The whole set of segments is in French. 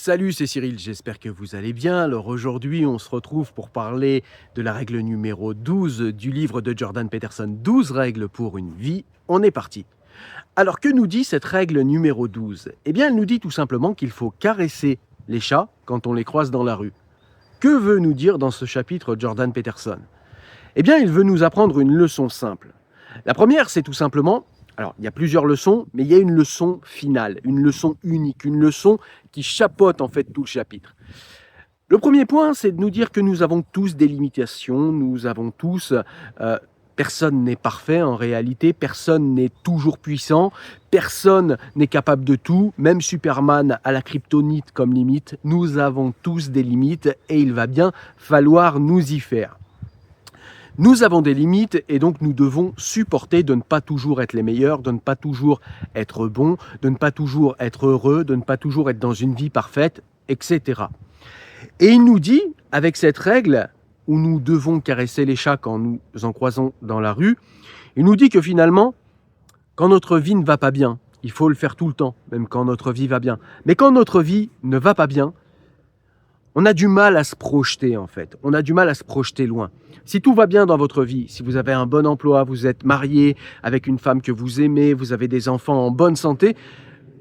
Salut, c'est Cyril, j'espère que vous allez bien. Alors aujourd'hui, on se retrouve pour parler de la règle numéro 12 du livre de Jordan Peterson, 12 règles pour une vie. On est parti. Alors que nous dit cette règle numéro 12? Eh bien, elle nous dit tout simplement qu'il faut caresser les chats quand on les croise dans la rue. Que veut nous dire dans ce chapitre Jordan Peterson? Eh bien, il veut nous apprendre une leçon simple. La première, c'est tout simplement, alors il y a plusieurs leçons, mais il y a une leçon finale, une leçon unique, une leçon qui chapeaute en fait tout le chapitre. Le premier point, c'est de nous dire que nous avons tous des limitations, nous avons tous, personne n'est parfait en réalité, personne n'est toujours puissant, personne n'est capable de tout, même Superman a la kryptonite comme limite, nous avons tous des limites et il va bien falloir nous y faire. Nous avons des limites et donc nous devons supporter de ne pas toujours être les meilleurs, de ne pas toujours être bons, de ne pas toujours être heureux, de ne pas toujours être dans une vie parfaite, etc. Et il nous dit, avec cette règle où nous devons caresser les chats quand nous en croisons dans la rue, il nous dit que finalement, quand notre vie ne va pas bien, il faut le faire tout le temps, même quand notre vie va bien. Mais quand notre vie ne va pas bien, on a du mal à se projeter en fait, on a du mal à se projeter loin. Si tout va bien dans votre vie, si vous avez un bon emploi, vous êtes marié avec une femme que vous aimez, vous avez des enfants en bonne santé,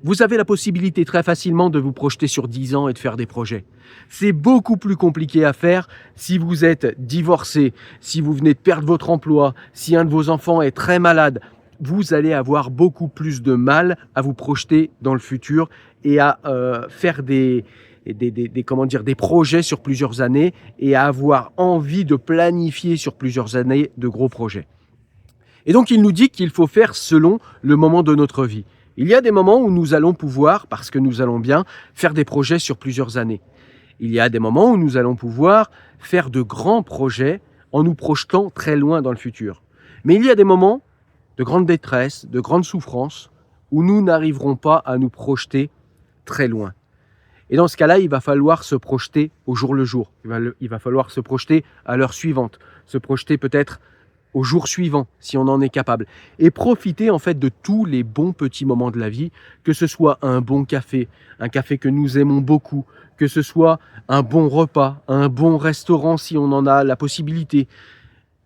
vous avez la possibilité très facilement de vous projeter sur 10 ans et de faire des projets. C'est beaucoup plus compliqué à faire si vous êtes divorcé, si vous venez de perdre votre emploi, si un de vos enfants est très malade. Vous allez avoir beaucoup plus de mal à vous projeter dans le futur et à faire des projets sur plusieurs années et à avoir envie de planifier sur plusieurs années de gros projets. Et donc il nous dit qu'il faut faire selon le moment de notre vie. Il y a des moments où nous allons pouvoir, parce que nous allons bien, faire des projets sur plusieurs années. Il y a des moments où nous allons pouvoir faire de grands projets en nous projetant très loin dans le futur. Mais il y a des moments de grande détresse, de grande souffrance, où nous n'arriverons pas à nous projeter très loin. Et dans ce cas-là, il va falloir se projeter au jour le jour. Il va falloir se projeter à l'heure suivante, se projeter peut-être au jour suivant, si on en est capable. Et profiter en fait de tous les bons petits moments de la vie, que ce soit un bon café, un café que nous aimons beaucoup, que ce soit un bon repas, un bon restaurant si on en a la possibilité,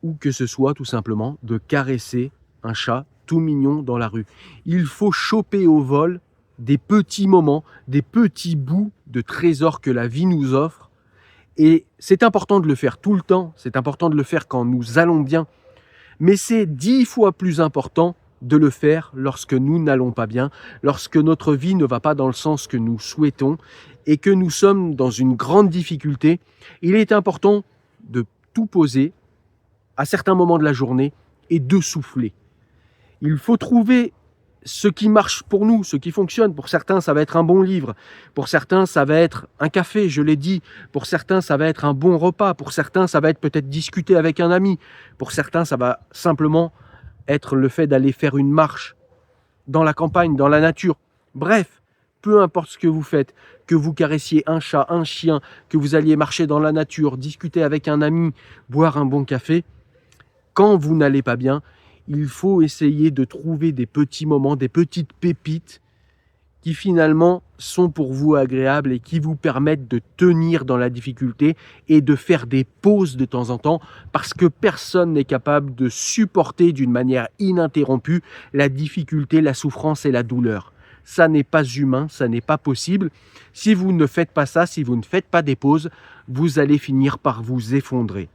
ou que ce soit tout simplement de caresser un chat tout mignon dans la rue. Il faut choper au vol des petits moments, des petits bouts de trésors que la vie nous offre. Et c'est important de le faire tout le temps, c'est important de le faire quand nous allons bien, mais c'est 10 fois plus important de le faire lorsque nous n'allons pas bien, lorsque notre vie ne va pas dans le sens que nous souhaitons et que nous sommes dans une grande difficulté. Il est important de tout poser à certains moments de la journée et de souffler. Il faut trouver ce qui marche pour nous, ce qui fonctionne. Pour certains, ça va être un bon livre. Pour certains, ça va être un café, je l'ai dit. Pour certains, ça va être un bon repas. Pour certains, ça va être peut-être discuter avec un ami. Pour certains, ça va simplement être le fait d'aller faire une marche dans la campagne, dans la nature. Bref, peu importe ce que vous faites, que vous caressiez un chat, un chien, que vous alliez marcher dans la nature, discuter avec un ami, boire un bon café, quand vous n'allez pas bien, il faut essayer de trouver des petits moments, des petites pépites qui finalement sont pour vous agréables et qui vous permettent de tenir dans la difficulté et de faire des pauses de temps en temps parce que personne n'est capable de supporter d'une manière ininterrompue la difficulté, la souffrance et la douleur. Ça n'est pas humain, ça n'est pas possible. Si vous ne faites pas ça, si vous ne faites pas des pauses, vous allez finir par vous effondrer.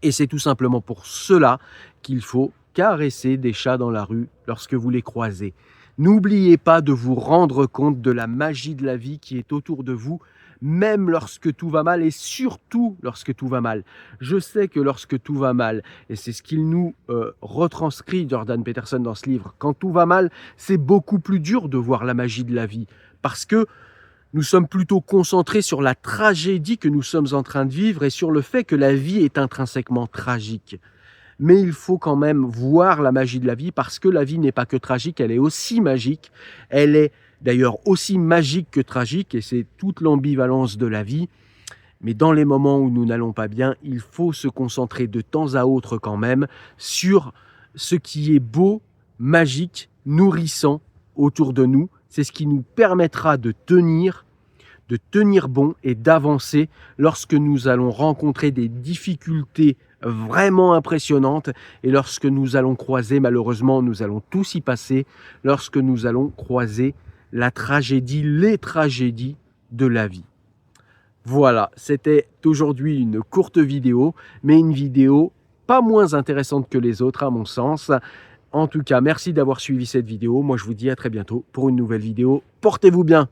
Et c'est tout simplement pour cela qu'il faut caresser des chats dans la rue lorsque vous les croisez. N'oubliez pas de vous rendre compte de la magie de la vie qui est autour de vous, même lorsque tout va mal et surtout lorsque tout va mal. Je sais que lorsque tout va mal, et c'est ce qu'il nous retranscrit Jordan Peterson dans ce livre, quand tout va mal, c'est beaucoup plus dur de voir la magie de la vie parce que nous sommes plutôt concentrés sur la tragédie que nous sommes en train de vivre et sur le fait que la vie est intrinsèquement tragique. Mais il faut quand même voir la magie de la vie parce que la vie n'est pas que tragique, elle est aussi magique. Elle est d'ailleurs aussi magique que tragique et c'est toute l'ambivalence de la vie. Mais dans les moments où nous n'allons pas bien, il faut se concentrer de temps à autre quand même sur ce qui est beau, magique, nourrissant autour de nous. C'est ce qui nous permettra de tenir, de tenir bon et d'avancer lorsque nous allons rencontrer des difficultés vraiment impressionnantes et lorsque nous allons croiser, malheureusement, nous allons tous y passer, lorsque nous allons croiser la tragédie, les tragédies de la vie. Voilà, c'était aujourd'hui une courte vidéo, mais une vidéo pas moins intéressante que les autres à mon sens. En tout cas, merci d'avoir suivi cette vidéo. Moi, je vous dis à très bientôt pour une nouvelle vidéo. Portez-vous bien!